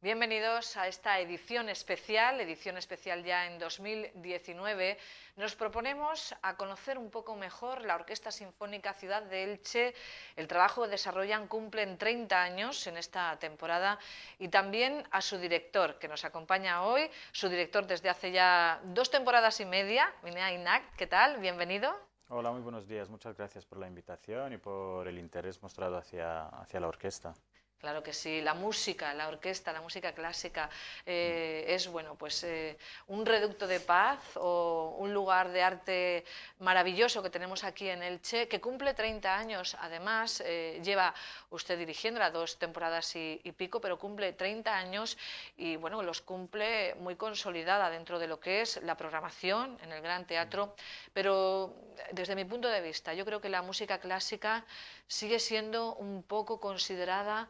Bienvenidos a esta edición especial ya en 2019. Nos proponemos a conocer un poco mejor la Orquesta Sinfónica Ciudad de Elche. El trabajo que desarrollan cumplen 30 años en esta temporada y también a su director, que nos acompaña hoy, su director desde hace ya 2 temporadas y media, Minea Inac. ¿Qué tal? Bienvenido. Hola, muy buenos días. Muchas gracias por la invitación y por el interés mostrado hacia la orquesta. Claro que sí, la música, la orquesta, la música clásica es un reducto de paz o un lugar de arte maravilloso que tenemos aquí en Elche, que cumple 30 años. Además, lleva usted dirigiéndola 2 temporadas y pico, pero cumple 30 años y bueno, los cumple muy consolidada dentro de lo que es la programación en el Gran Teatro. Pero desde mi punto de vista, yo creo que la música clásica sigue siendo un poco considerada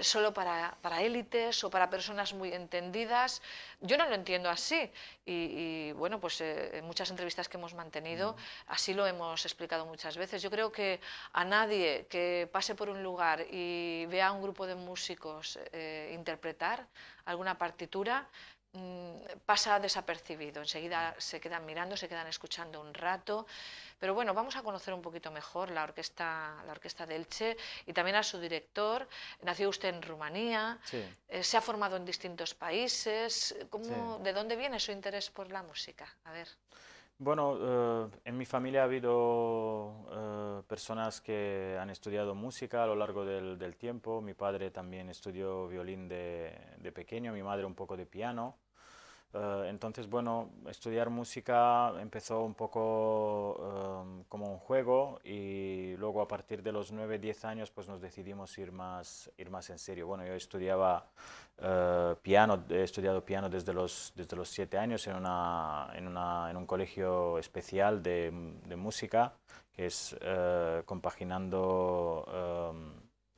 solo para élites o para personas muy entendidas. Yo no lo entiendo así y bueno, pues en muchas entrevistas que hemos mantenido así lo hemos explicado muchas veces. Yo creo que a nadie que pase por un lugar y vea a un grupo de músicos interpretar alguna partitura pasa desapercibido, enseguida se quedan mirando, se quedan escuchando un rato. Pero bueno, vamos a conocer un poquito mejor la orquesta de Elche y también a su director. Nació usted en Rumanía, Sí. Se ha formado en distintos países. Sí. ¿De dónde viene su interés por la música? A ver. Bueno, en mi familia ha habido personas que han estudiado música a lo largo del tiempo. Mi padre también estudió violín de pequeño, mi madre un poco de piano. Entonces, bueno, estudiar música empezó un poco como un juego y luego a partir de los 9-10 años pues nos decidimos ir más en serio. Bueno, yo estudiaba piano, he estudiado piano desde los 7 años en un colegio especial de música que es compaginando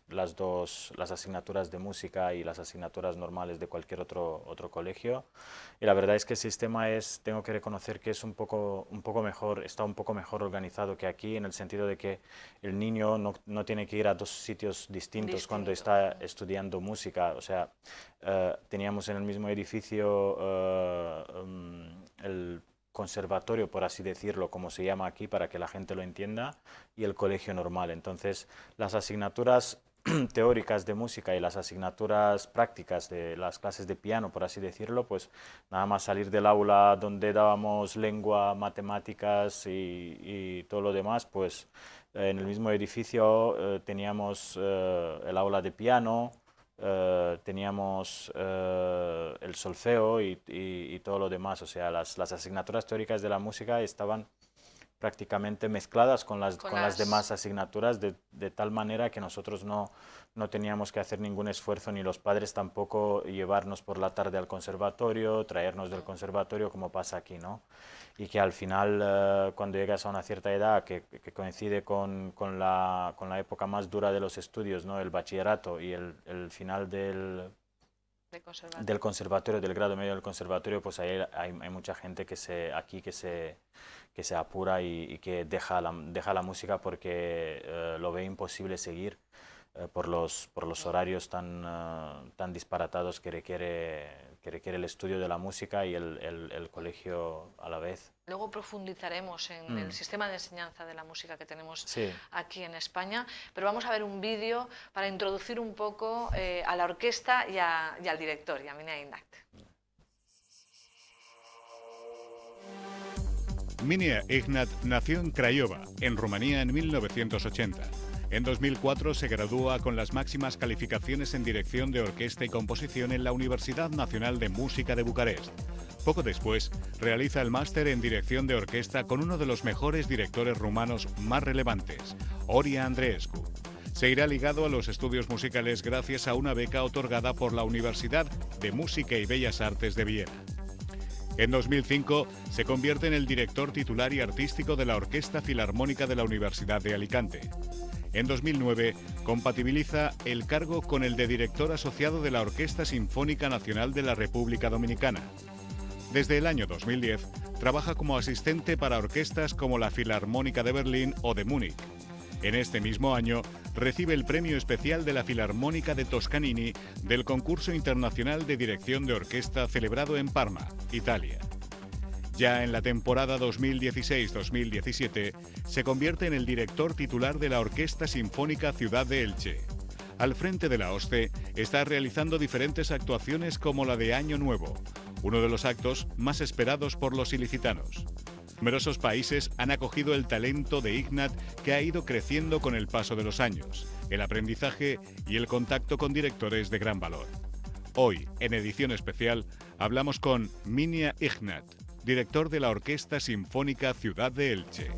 las asignaturas de música y las asignaturas normales de cualquier otro colegio. Y la verdad es que el sistema tengo que reconocer que es un poco mejor, está un poco mejor organizado que aquí, en el sentido de que el niño no tiene que ir a 2 sitios distintos cuando está estudiando música. O sea, teníamos en el mismo edificio el conservatorio, por así decirlo, como se llama aquí, para que la gente lo entienda, y el colegio normal. Entonces, las asignaturas teóricas de música y las asignaturas prácticas de las clases de piano, por así decirlo, pues nada más salir del aula donde dábamos lengua, matemáticas y todo lo demás, pues en el mismo edificio teníamos el aula de piano, teníamos el solfeo y todo lo demás. O sea, las asignaturas teóricas de la música estaban prácticamente mezcladas con las demás asignaturas de tal manera que nosotros no teníamos que hacer ningún esfuerzo, ni los padres tampoco, llevarnos por la tarde al conservatorio, traernos del conservatorio como pasa aquí, ¿no? Y que al final, cuando llegas a una cierta edad que coincide con la época más dura de los estudios, ¿no? El bachillerato y el final del conservatorio, del grado medio del conservatorio, pues hay mucha gente que se apura y que deja la música porque lo ve imposible seguir por los horarios tan disparatados que requiere el estudio de la música y el colegio a la vez. Luego profundizaremos en el sistema de enseñanza de la música que tenemos aquí en España, pero vamos a ver un vídeo para introducir un poco a la orquesta y al director, y a Minea Inac. Minea Inac nació en Craiova, en Rumanía, en 1980. En 2004 se gradúa con las máximas calificaciones en dirección de orquesta y composición en la Universidad Nacional de Música de Bucarest. Poco después, realiza el máster en dirección de orquesta con uno de los mejores directores rumanos más relevantes, Horia Andreescu. Se irá ligado a los estudios musicales gracias a una beca otorgada por la Universidad de Música y Bellas Artes de Viena. En 2005 se convierte en el director titular y artístico de la Orquesta Filarmónica de la Universidad de Alicante. En 2009 compatibiliza el cargo con el de director asociado de la Orquesta Sinfónica Nacional de la República Dominicana. Desde el año 2010 trabaja como asistente para orquestas como la Filarmónica de Berlín o de Múnich. En este mismo año recibe el premio especial de la Filarmónica de Toscanini del concurso internacional de dirección de orquesta celebrado en Parma, Italia. Ya en la temporada 2016-2017 se convierte en el director titular de la Orquesta Sinfónica Ciudad de Elche. Al frente de la OSCE está realizando diferentes actuaciones como la de Año Nuevo, uno de los actos más esperados por los ilicitanos. Numerosos países han acogido el talento de Ignat, que ha ido creciendo con el paso de los años, el aprendizaje y el contacto con directores de gran valor. Hoy, en edición especial, hablamos con Minia Ignat, director de la Orquesta Sinfónica Ciudad de Elche.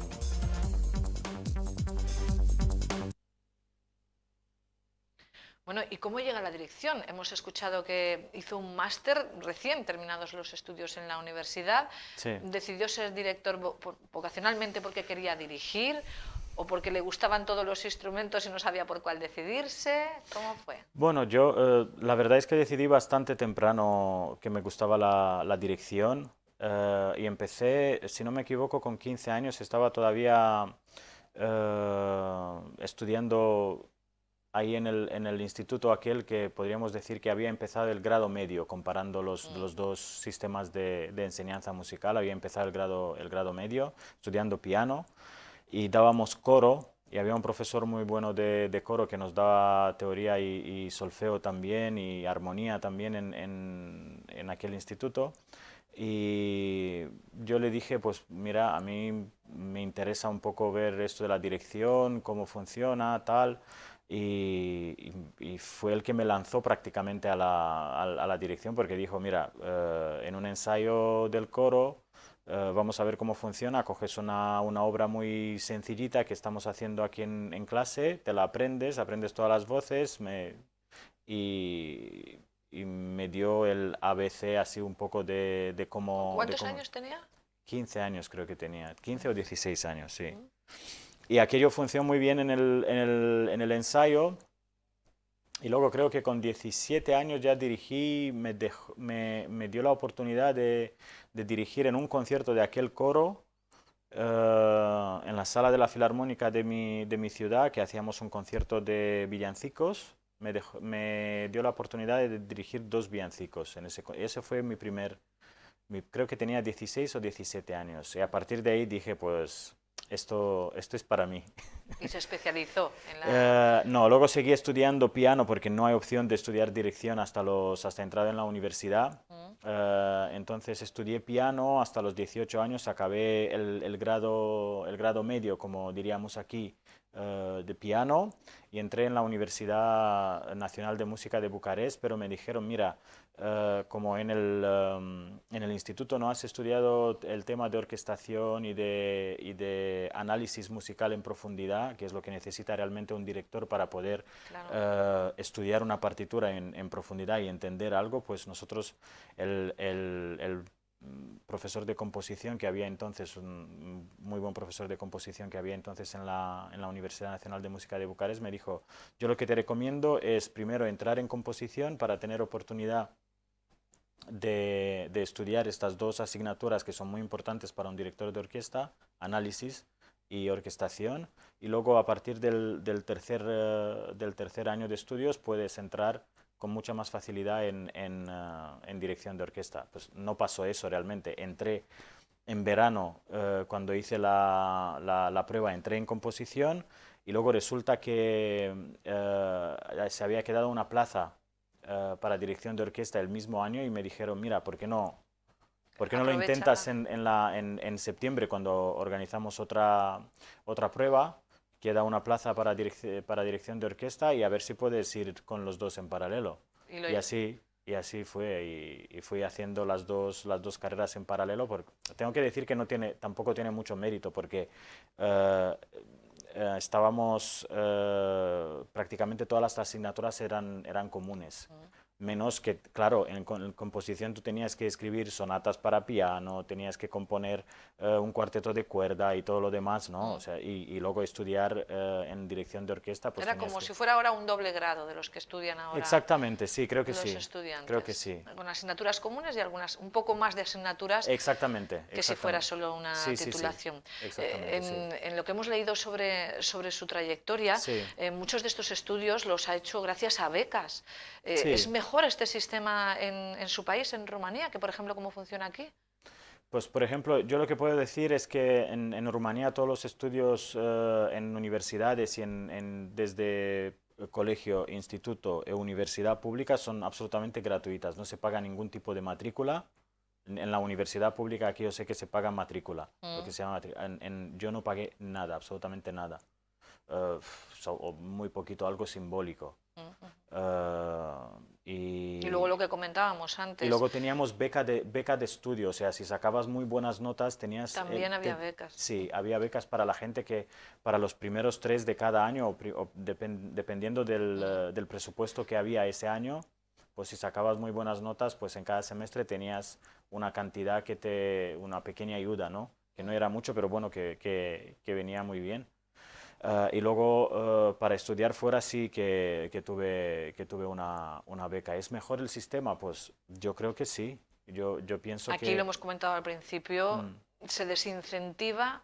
Bueno, ¿y cómo llega a la dirección? Hemos escuchado que hizo un máster recién terminados los estudios en la universidad. Sí. ¿Decidió ser director vocacionalmente porque quería dirigir o porque le gustaban todos los instrumentos y no sabía por cuál decidirse? ¿Cómo fue? Bueno, yo la verdad es que decidí bastante temprano que me gustaba la dirección y empecé, si no me equivoco, con 15 años. Estaba todavía estudiando ahí en el instituto aquel que podríamos decir que había empezado el grado medio, comparando los dos sistemas de enseñanza musical. Había empezado el grado medio estudiando piano y dábamos coro, y había un profesor muy bueno de coro que nos daba teoría y solfeo también y armonía también en aquel instituto. Y yo le dije, pues mira, a mí me interesa un poco ver esto de la dirección, cómo funciona, tal. Y fue el que me lanzó prácticamente a la dirección, porque dijo, mira, en un ensayo del coro vamos a ver cómo funciona, coges una obra muy sencillita que estamos haciendo aquí en clase, te la aprendes todas las voces, y me dio el ABC así un poco de cómo... ¿Cuántos años tenía? 15 años creo que tenía, 15 o 16 años, sí. Y aquello funcionó muy bien en el ensayo, y luego creo que con 17 años ya dirigí, me dio la oportunidad de dirigir en un concierto de aquel coro en la sala de la Filarmónica de mi ciudad, que hacíamos un concierto de villancicos. Me dio la oportunidad de dirigir 2 villancicos. Ese fue creo que tenía 16 o 17 años. Y a partir de ahí dije, pues... Esto es para mí. ¿Y se especializó en la...? No, luego seguí estudiando piano porque no hay opción de estudiar dirección hasta entrar en la universidad. Entonces estudié piano hasta los 18 años, acabé el grado medio, como diríamos aquí, de piano, y entré en la Universidad Nacional de Música de Bucarest, pero me dijeron, mira, como en el instituto no has estudiado el tema de orquestación y de análisis musical en profundidad, que es lo que necesita realmente un director para poder estudiar una partitura en profundidad y entender algo, pues nosotros, el profesor de composición que había entonces, un muy buen profesor de composición que había entonces en la Universidad Nacional de Música de Bucarest, me dijo, yo lo que te recomiendo es primero entrar en composición para tener oportunidad de estudiar estas 2 asignaturas que son muy importantes para un director de orquesta, análisis y orquestación, y luego a partir del tercer año de estudios puedes entrar con mucha más facilidad en dirección de orquesta. Pues no pasó eso realmente. Entré en verano, cuando hice la prueba, entré en composición, y luego resulta que se había quedado una plaza para dirección de orquesta el mismo año, y me dijeron, mira, ¿por qué no lo intentas en septiembre, cuando organizamos otra prueba? Queda una plaza para dirección de orquesta, y a ver si puedes ir con los 2 en paralelo. Y así fue, y fui haciendo las dos carreras en paralelo. Tengo que decir que tampoco tiene mucho mérito, porque estábamos, prácticamente todas las asignaturas eran comunes. Menos que, claro, en composición tú tenías que escribir sonatas para piano, tenías que componer un cuarteto de cuerda y todo lo demás, ¿no? O sea, y luego estudiar en dirección de orquesta, pues Era tenías como que... si fuera ahora un doble grado de los que estudian ahora Exactamente, sí, creo que los sí. estudiantes. Creo que sí. Con asignaturas comunes y algunas, un poco más de asignaturas Exactamente. que si fuera solo una Sí, sí, sí. titulación. Exactamente, sí. En lo que hemos leído sobre su trayectoria, Sí. muchos de estos estudios los ha hecho gracias a becas. Sí. ¿Es mejor este sistema en su país, en Rumanía, que por ejemplo cómo funciona aquí? Pues, por ejemplo, yo lo que puedo decir es que en Rumanía todos los estudios en universidades y desde colegio, instituto e universidad pública son absolutamente gratuitas. No se paga ningún tipo de matrícula. En la universidad pública aquí yo sé que se paga matrícula, lo que se llama yo no pagué nada, absolutamente nada. O muy poquito, algo simbólico. Y luego lo que comentábamos antes. Y luego teníamos beca de estudio, o sea, si sacabas muy buenas notas tenías... También había becas. Sí, había becas para la gente que para los primeros 3 de cada año, dependiendo del presupuesto que había ese año, pues si sacabas muy buenas notas, pues en cada semestre tenías una cantidad una pequeña ayuda, ¿no? Que no era mucho, pero bueno, que venía muy bien. Y luego para estudiar fuera sí que tuve una beca. ¿Es mejor el sistema? Pues yo creo que sí. Yo pienso Aquí que... lo hemos comentado al principio, se desincentiva,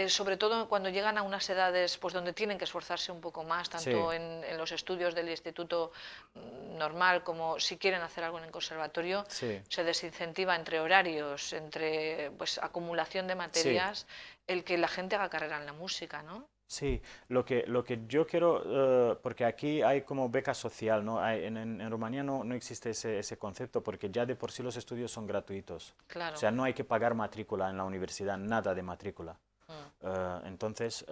sobre todo cuando llegan a unas edades pues, donde tienen que esforzarse un poco más, tanto Sí. en los estudios del instituto normal como si quieren hacer algo en el conservatorio, Sí. se desincentiva entre horarios, entre pues, acumulación de materias, el que la gente haga carrera en la música, ¿no? Sí, lo que yo quiero, porque aquí hay como beca social, ¿no? En Rumanía no existe ese concepto porque ya de por sí los estudios son gratuitos. Claro. O sea, no hay que pagar matrícula en la universidad, nada de matrícula. Entonces,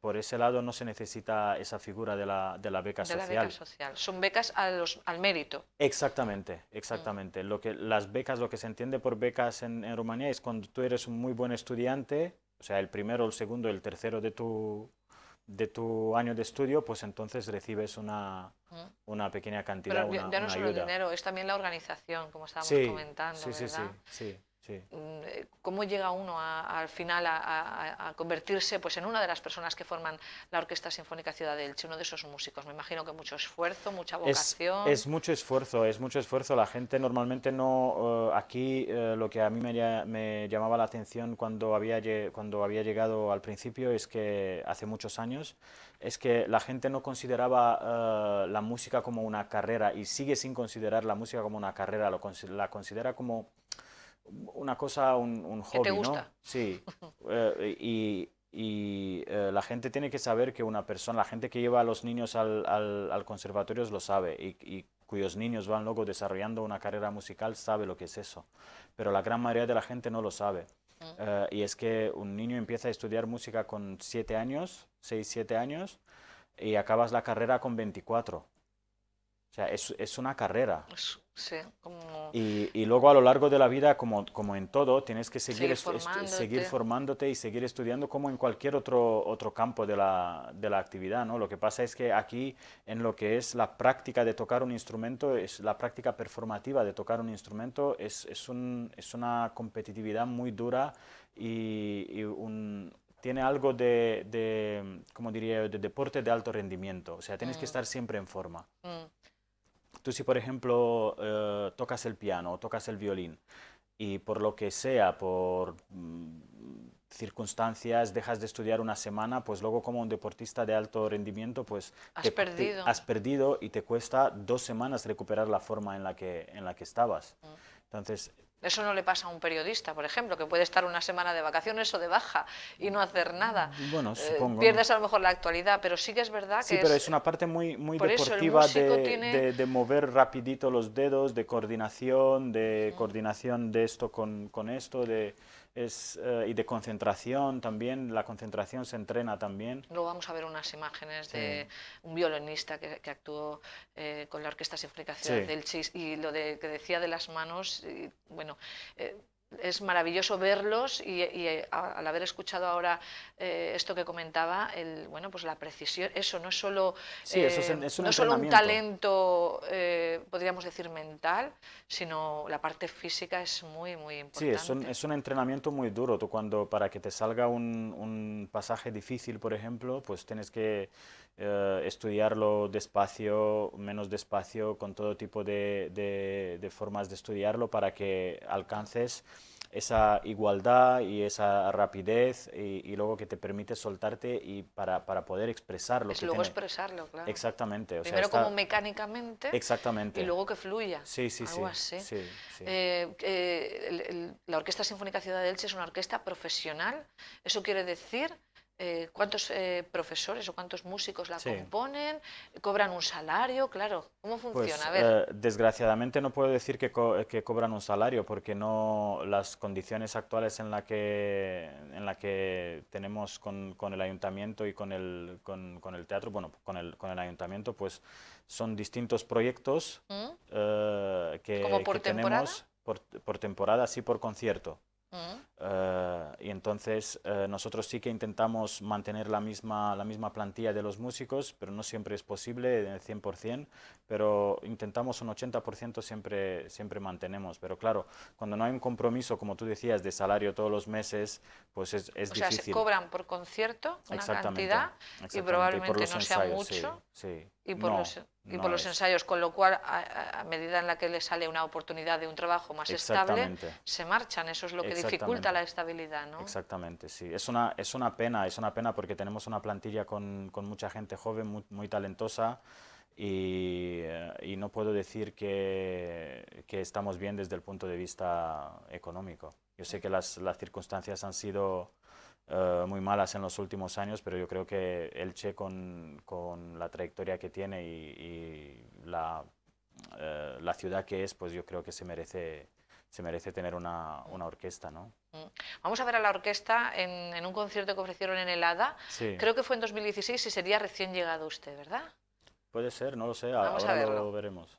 por ese lado no se necesita esa figura de la beca social. De la beca social. Son becas al mérito. Exactamente, exactamente. Las becas, lo que se entiende por becas en Rumanía es cuando tú eres un muy buen estudiante, o sea, el primero, el segundo, el tercero de tu año de estudio, pues entonces recibes una pequeña cantidad, Pero ya no una solo el ayuda. dinero, es también la organización, como estábamos Sí, comentando, sí, sí, sí, ¿verdad? sí, sí. ¿Cómo llega uno al final a convertirse pues, en una de las personas que forman la Orquesta Sinfónica Ciudad de Elche, uno de esos músicos? Me imagino que mucho esfuerzo, mucha vocación. Es mucho esfuerzo, es mucho esfuerzo. La gente normalmente no... aquí lo que a mí me llamaba la atención cuando había llegado al principio es que hace muchos años es que la gente no consideraba la música como una carrera y sigue sin considerar la música como una carrera, la considera como una cosa, un hobby, te gusta. ¿no? Sí. La gente tiene que saber que una persona, la gente que lleva a los niños al conservatorio lo sabe y cuyos niños van luego desarrollando una carrera musical sabe lo que es eso. Pero la gran mayoría de la gente no lo sabe. Y es que un niño empieza a estudiar música con 7 años, 6, 7 años, y acabas la carrera con 24. O sea, es una carrera. Sí, como... Y luego a lo largo de la vida, como en todo, tienes que seguir formándote y seguir estudiando como en cualquier otro campo de la actividad, ¿no? Lo que pasa es que aquí, en lo que es la práctica de tocar un instrumento, es la práctica performativa de tocar un instrumento, es una competitividad muy dura tiene algo como diría yo, de deporte de alto rendimiento. O sea, tienes que estar siempre en forma. Tú si, por ejemplo, tocas el piano o tocas el violín y por lo que sea, por circunstancias, dejas de estudiar una semana, pues luego como un deportista de alto rendimiento, pues has perdido y te cuesta 2 semanas recuperar la forma en la que estabas. Entonces... Eso no le pasa a un periodista, por ejemplo, que puede estar una semana de vacaciones o de baja y no hacer nada. Bueno, supongo. Pierdes a lo mejor la actualidad, pero sí que es verdad que sí, pero es una parte muy deportiva de mover rapidito los dedos, de coordinación de esto con esto, y de concentración también. La concentración se entrena también. Luego vamos a ver unas imágenes de un violinista que actuó con la Orquesta Sinfónica Ciudad de Elche y lo que decía de las manos, bueno, es maravilloso verlos y al haber escuchado ahora esto que comentaba, bueno, pues la precisión, eso no es solo, Sí, es un no solo un entrenamiento. talento, podríamos decir, mental, sino la parte física es muy, muy Sí, importante. es un entrenamiento muy duro. Tú para que te salga un pasaje difícil, por ejemplo, pues tienes que estudiarlo despacio, menos despacio, con todo tipo de formas de estudiarlo para que alcances esa igualdad y esa rapidez y luego que te permite soltarte y para poder expresar lo Es que luego tiene. expresarlo, claro. Exactamente, o sea, Primero como mecánicamente y exactamente. luego que fluya, Sí, sí, algo sí, así. sí, sí. La Orquesta Sinfónica Ciudad de Elche es una orquesta profesional. Eso quiere decir cuántos profesores o cuántos músicos la Sí. componen, cobran un salario, claro. ¿Cómo funciona? Pues A ver, desgraciadamente no puedo decir que cobran un salario porque no las condiciones actuales en la que tenemos con el ayuntamiento y con el teatro, bueno, con el ayuntamiento, pues son distintos proyectos ¿Mm? ¿Como que por temporada? tenemos por temporada, sí por concierto. ¿Mm? Y entonces nosotros sí que intentamos mantener la misma plantilla de los músicos, pero no siempre es posible, el 100%, pero intentamos un 80% siempre mantenemos. Pero claro, cuando no hay un compromiso, como tú decías, de salario todos los meses, pues es O sea, se difícil. cobran por concierto una Exactamente, cantidad y exactamente. Y por probablemente los no sea ensayos, sí, mucho sí. y No, por no los es. ensayos, con lo cual a medida en la que le sale una oportunidad de un trabajo más estable, Exactamente. se marchan. Eso es lo que dificulta Exactamente. la estabilidad, ¿no? Exactamente, sí. Es una pena porque tenemos una plantilla con mucha gente joven, muy talentosa y no puedo decir que estamos bien desde el punto de vista económico. Yo sé que las circunstancias han sido muy malas en los últimos años, pero yo creo que Elche con la trayectoria que tiene y la ciudad que es, pues yo creo que se merece tener una orquesta, ¿no? Vamos a ver a la orquesta en un concierto que ofrecieron en el ADA. Sí, Creo que fue en 2016 y sería recién llegado usted, ¿verdad? puede ser, no lo sé, Vamos a ahora verlo. lo veremos.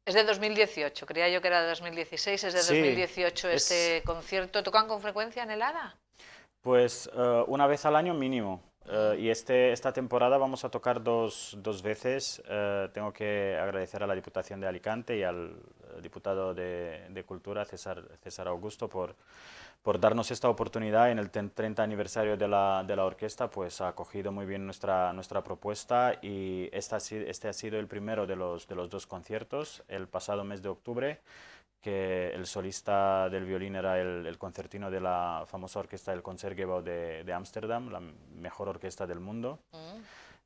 Es de 2018, creía yo que era de 2016, es de Sí, 2018 es este concierto. ¿Tocan con frecuencia en el ADA? pues una vez al año mínimo. Mm. Y esta temporada vamos a tocar dos veces. Tengo que agradecer a la Diputación de Alicante y al diputado de Cultura, César Augusto, por darnos esta oportunidad en el 30 aniversario de la orquesta, pues ha acogido muy bien nuestra propuesta y este ha sido el primero de los dos conciertos, el pasado mes de octubre, que el solista del violín era el concertino de la famosa orquesta del Concertgebouw de Ámsterdam, la mejor orquesta del mundo. Mm.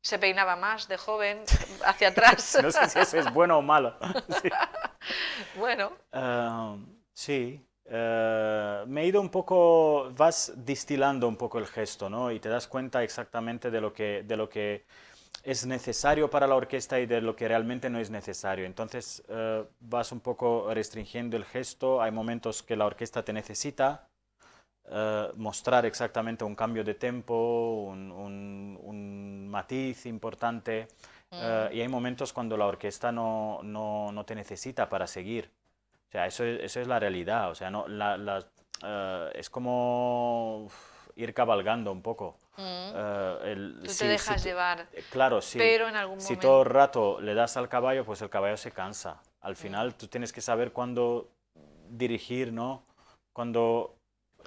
se peinaba más de joven, hacia atrás. No sé si eso es bueno o malo. Sí. Bueno, Sí, me he ido un poco, vas distilando un poco el gesto, ¿no? Y te das cuenta exactamente de lo que es necesario para la orquesta y de lo que realmente no es necesario. Entonces vas un poco restringiendo el gesto, hay momentos que la orquesta te necesita mostrar exactamente un cambio de tempo, un matiz importante, y hay momentos cuando la orquesta no te necesita para seguir. O sea, eso es la realidad. O sea, no, es como ir cabalgando un poco. tú te dejas llevar, Claro, sí. pero en algún Si momento... todo el rato le das al caballo, pues el caballo se cansa. Al final tú tienes que saber cuándo dirigir, ¿no? Cuándo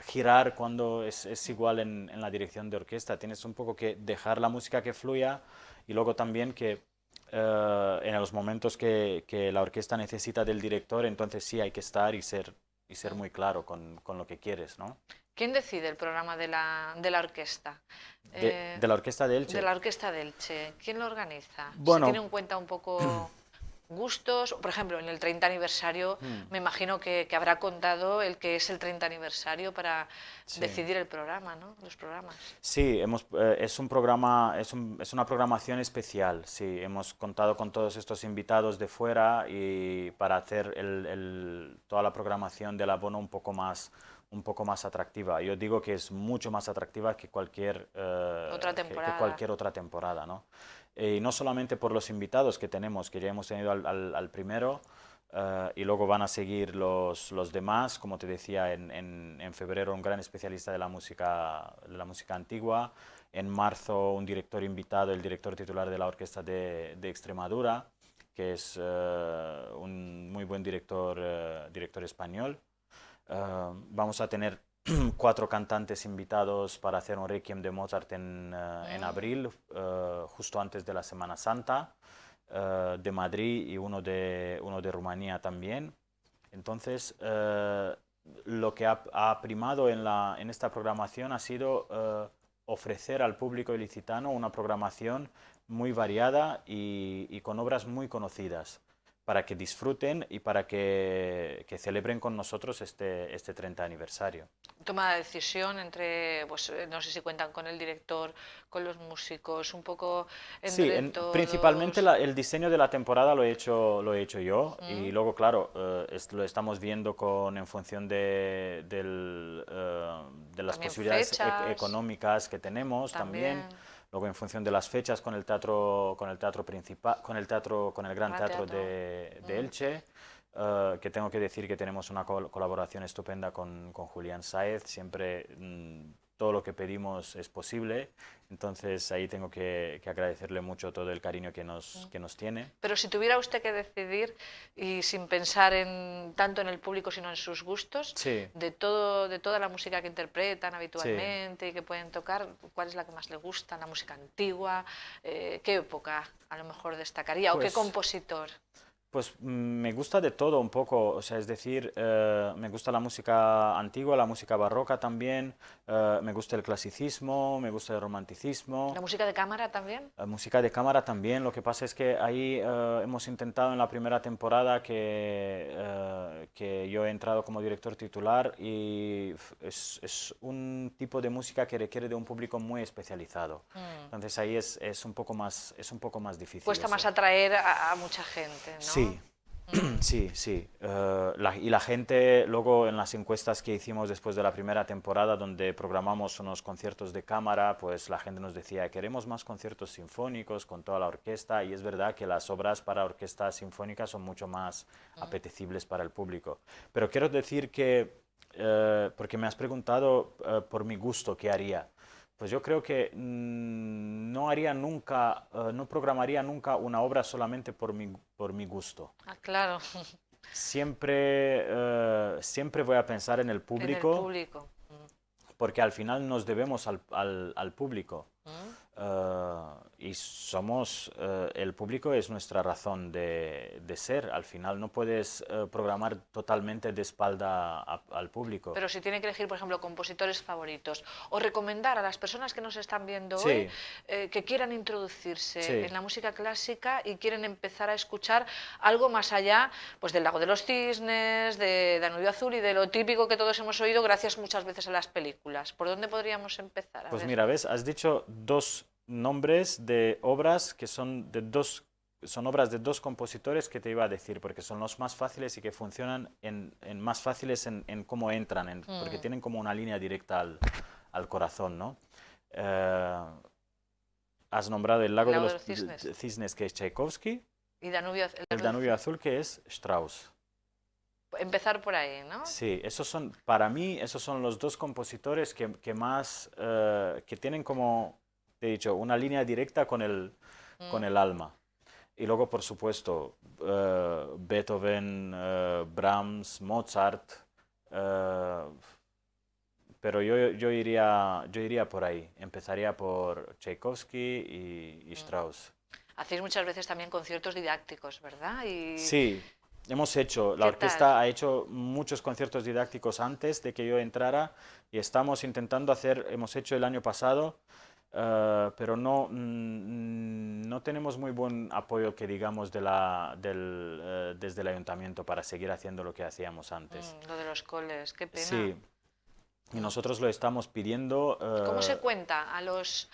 girar, cuándo es igual en la dirección de orquesta. Tienes un poco que dejar la música que fluya y luego también que en los momentos que la orquesta necesita del director, entonces sí hay que estar y ser muy claro con lo que quieres, ¿no? ¿Quién decide el programa de la orquesta? De la orquesta de Elche. De la orquesta de Elche. ¿Quién lo organiza? ¿Se Bueno, tiene en cuenta un poco gustos? Por ejemplo, en el 30 aniversario me imagino que habrá contado el que es el 30 aniversario para sí. decidir el programa, ¿no? Los programas. Sí, es un programa, es una programación especial. Sí, hemos contado con todos estos invitados de fuera y para hacer toda la programación del abono un poco más atractiva. Yo digo que es mucho más atractiva que cualquier otra temporada, ¿no? Y no solamente por los invitados que tenemos, que ya hemos tenido al primero, y luego van a seguir los demás, como te decía, en febrero un gran especialista de la música antigua, en marzo un director invitado, el director titular de la Orquesta de Extremadura, que es un muy buen director español. Vamos a tener 4 cantantes invitados para hacer un requiem de Mozart en abril, justo antes de la Semana Santa, de Madrid y uno de Rumanía también. Entonces, lo que ha primado en esta programación ha sido ofrecer al público ilicitano una programación muy variada y con obras muy conocidas, para que disfruten y para que celebren con nosotros este 30 aniversario. Toma la decisión entre, pues no sé si cuentan con el director, con los músicos, un poco entre todos. Principalmente el diseño de la temporada lo he hecho yo y luego, claro, lo estamos viendo en función de las También posibilidades fechas, económicas que tenemos también. Luego en función de las fechas con el teatro principal, con el Gran Teatro de Elche, que tengo que decir que tenemos una colaboración estupenda con Julián Sáez, siempre todo lo que pedimos es posible, entonces ahí tengo que agradecerle mucho todo el cariño que nos tiene. Pero si tuviera usted que decidir, y sin pensar tanto en el público sino en sus gustos, sí. de toda la música que interpretan habitualmente sí. y que pueden tocar, ¿cuál es la que más le gusta? ¿La música antigua? ¿Qué época a lo mejor destacaría? Pues, ¿o qué compositor? Pues me gusta de todo un poco, o sea, es decir, me gusta la música antigua, la música barroca también, me gusta el clasicismo, me gusta el romanticismo. ¿La música de cámara también? La música de cámara también, lo que pasa es que ahí hemos intentado en la primera temporada que yo he entrado como director titular y es un tipo de música que requiere de un público muy especializado. Entonces ahí es un poco más difícil. Cuesta eso. más atraer a mucha gente, ¿no? Sí. Sí. Y la gente, luego en las encuestas que hicimos después de la primera temporada, donde programamos unos conciertos de cámara, pues la gente nos decía, queremos más conciertos sinfónicos con toda la orquesta, y es verdad que las obras para orquesta sinfónica son mucho más apetecibles para el público. Pero quiero decir que, porque me has preguntado por mi gusto, ¿qué haría? Pues yo creo que no programaría nunca una obra solamente por mi gusto. Ah, claro. Siempre voy a pensar en el público. En el público. Porque al final nos debemos al público. y somos, el público es nuestra razón de ser. Al final no puedes programar totalmente de espalda al público. Pero si tiene que elegir, por ejemplo, compositores favoritos o recomendar a las personas que nos están viendo Sí. hoy que quieran introducirse Sí. en la música clásica y quieren empezar a escuchar algo más allá pues del Lago de los Cisnes, de Danubio Azul y de lo típico que todos hemos oído gracias muchas veces a las películas. ¿Por dónde podríamos empezar? Pues mira, ves, has dicho dos nombres de obras que son obras de dos compositores que te iba a decir, porque son los más fáciles y que funcionan más fáciles en cómo entran, porque tienen como una línea directa al corazón, ¿no? Has nombrado el Lago de los Cisnes, que es Tchaikovsky, y el Danubio Azul, que es Strauss. Empezar por ahí, ¿no? Sí, para mí, esos son los dos compositores que más, que tienen como, te he dicho, una línea directa con el alma. Y luego, por supuesto, Beethoven, Brahms, Mozart, pero yo iría por ahí, empezaría por Tchaikovsky y Strauss. Hacéis muchas veces también conciertos didácticos, ¿verdad? Sí. Hemos hecho, la orquesta ha hecho muchos conciertos didácticos antes de que yo entrara y estamos intentando hemos hecho el año pasado, pero no tenemos muy buen apoyo, que digamos, desde el ayuntamiento para seguir haciendo lo que hacíamos antes. Lo de los coles, qué pena. Sí, y nosotros lo estamos pidiendo. ¿Cómo se cuenta a los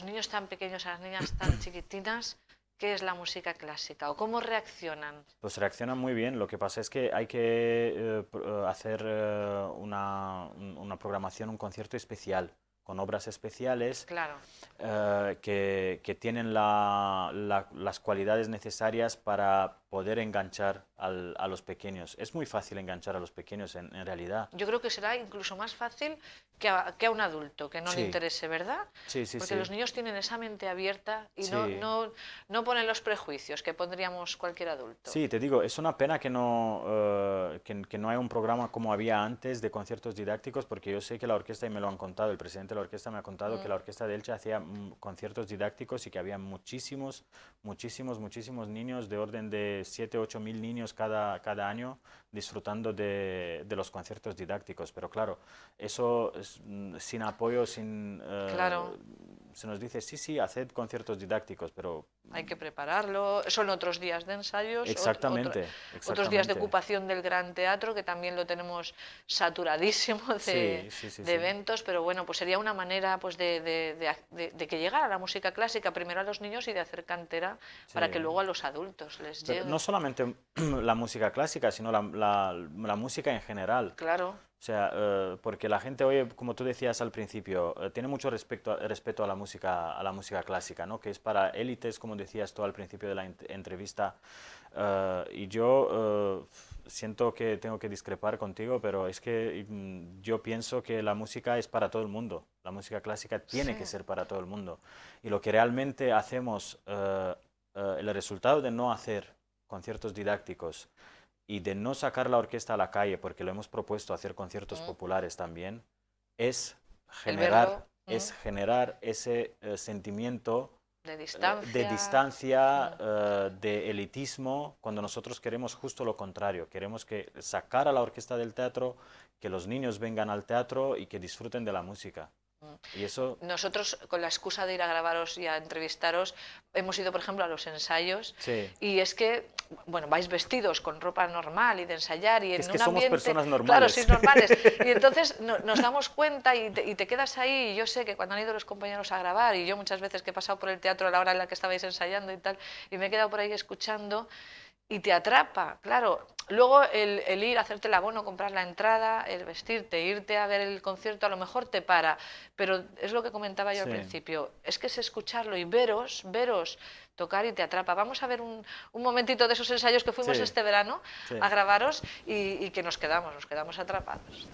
niños tan pequeños, a las niñas tan chiquitinas, qué es la música clásica o cómo reaccionan? Pues reaccionan muy bien. Lo que pasa es que hay que hacer una programación, un concierto especial, con obras especiales, claro, que tienen las cualidades necesarias para poder enganchar a los pequeños. Es muy fácil enganchar a los pequeños en realidad. Yo creo que será incluso más fácil que a un adulto que no le interese, ¿verdad? Sí, sí, porque los niños tienen esa mente abierta y no ponen los prejuicios que pondríamos cualquier adulto. Sí, te digo, es una pena que no haya un programa como había antes de conciertos didácticos, porque yo sé que la orquesta, y me lo han contado, el presidente de la orquesta me ha contado que la orquesta de Elche hacía conciertos didácticos y que había muchísimos niños, de orden de 7 o 8 mil niños cada año disfrutando de los conciertos didácticos. Pero claro, eso sin apoyo, claro. Se nos dice, sí, haced conciertos didácticos, pero... Hay que prepararlo, son otros días de ensayos, exactamente. Otros días de ocupación del Gran Teatro, que también lo tenemos saturadísimo de eventos, pero bueno, pues sería una manera pues de que llegara la música clásica primero a los niños y de hacer cantera para que luego a los adultos les llegue. Pero no solamente la música clásica, sino la música en general. Claro. O sea, porque la gente hoy, como tú decías al principio, tiene mucho respeto a la música clásica, ¿no? Que es para élites, como decías tú al principio de la entrevista. Y yo siento que tengo que discrepar contigo, pero es que yo pienso que la música es para todo el mundo. La música clásica tiene que ser para todo el mundo. Y lo que realmente hacemos, el resultado de no hacer conciertos didácticos y de no sacar la orquesta a la calle, porque lo hemos propuesto hacer conciertos populares también, es generar ese sentimiento de distancia, de elitismo, cuando nosotros queremos justo lo contrario. Queremos sacar a la orquesta del teatro, que los niños vengan al teatro y que disfruten de la música. Y eso... Nosotros, con la excusa de ir a grabaros y a entrevistaros, hemos ido, por ejemplo, a los ensayos. Sí. Y es que, bueno, vais vestidos con ropa normal y de ensayar y es en que un somos ambiente... personas normales. Claro, sois normales. Y entonces nos damos cuenta y te quedas ahí. Y yo sé que cuando han ido los compañeros a grabar, y yo muchas veces que he pasado por el teatro a la hora en la que estabais ensayando y tal, y me he quedado por ahí escuchando... Y te atrapa, claro. Luego el ir a hacerte el abono, comprar la entrada, el vestirte, irte a ver el concierto, a lo mejor te para. Pero es lo que comentaba yo al principio, es que es escucharlo y veros tocar y te atrapa. Vamos a ver un momentito de esos ensayos que fuimos este verano a grabaros y que nos quedamos atrapados.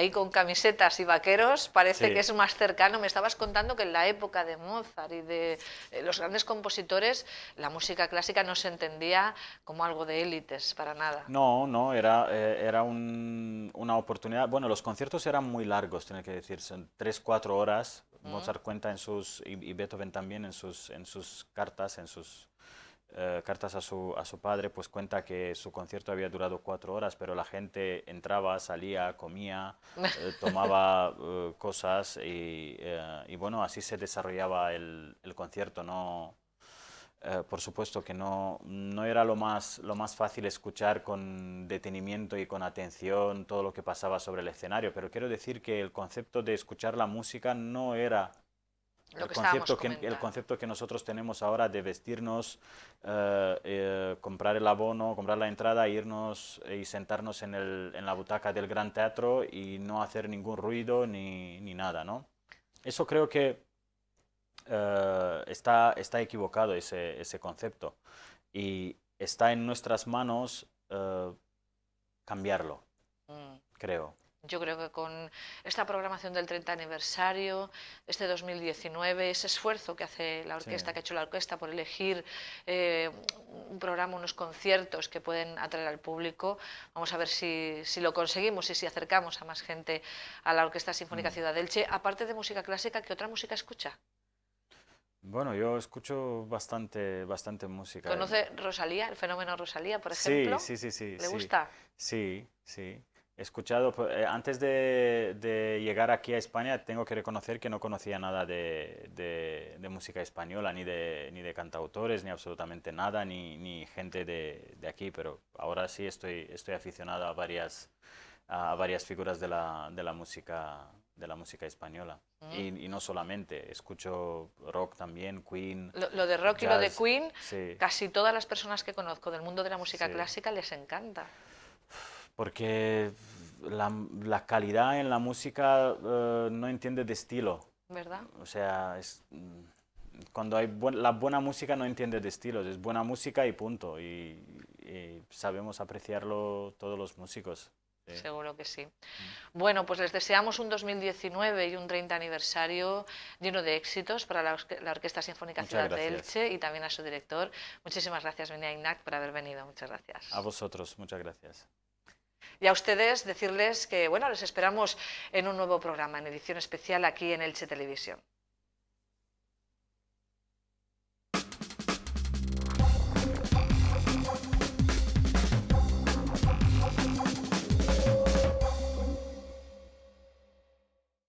ahí con camisetas y vaqueros, parece Sí. que es más cercano. Me estabas contando que en la época de Mozart y de los grandes compositores, la música clásica no se entendía como algo de élites, para nada. No, no, era una oportunidad. Bueno, los conciertos eran muy largos, tiene que decir, son 3, 4 horas. Mozart cuenta en sus, y Beethoven también en sus cartas, cartas a su padre, pues cuenta que su concierto había durado 4 horas, pero la gente entraba, salía, comía, tomaba cosas y bueno, así se desarrollaba el concierto, ¿no? Por supuesto que no era lo más fácil escuchar con detenimiento y con atención todo lo que pasaba sobre el escenario, pero quiero decir que el concepto de escuchar la música no era Lo que estábamos el comentando. concepto que nosotros tenemos ahora de vestirnos, comprar el abono, comprar la entrada, irnos y sentarnos en la butaca del Gran Teatro y no hacer ningún ruido ni nada, ¿no? Eso creo que está equivocado ese concepto y está en nuestras manos cambiarlo, Mm. creo. Yo creo que con esta programación del 30 aniversario, este 2019, ese esfuerzo que hace la orquesta, Sí. que ha hecho la orquesta por elegir un programa, unos conciertos que pueden atraer al público, vamos a ver si lo conseguimos y si acercamos a más gente a la Orquesta Sinfónica Ciudad de Elche. Aparte de música clásica, ¿qué otra música escucha? Bueno, yo escucho bastante música. ¿Conoce Rosalía, el fenómeno Rosalía, por Sí, ejemplo? sí, sí, sí, ¿Le sí, gusta? sí, sí. He escuchado, antes de llegar aquí a España, tengo que reconocer que no conocía nada de música española, ni de cantautores, ni absolutamente nada, ni gente de aquí, pero ahora sí estoy aficionado a varias figuras de la música española. Y no solamente, escucho rock también, Queen, Lo de rock y lo de jazz, Queen, sí. casi todas las personas que conozco del mundo de la música Sí. clásica les encanta. Porque la calidad en la música no entiende de estilo. ¿Verdad? O sea, cuando hay la buena música no entiende de estilos, es buena música y punto. Y sabemos apreciarlo todos los músicos. Sí. Seguro que sí. Bueno, pues les deseamos un 2019 y un 30 aniversario lleno de éxitos para la Orquesta Sinfónica Muchas Ciudad de gracias. Elche y también a su director. Muchísimas gracias, Benia Ignac, por haber venido. Muchas gracias. A vosotros, muchas gracias. Y a ustedes decirles que, bueno, les esperamos en un nuevo programa, en edición especial aquí en Elche Televisión.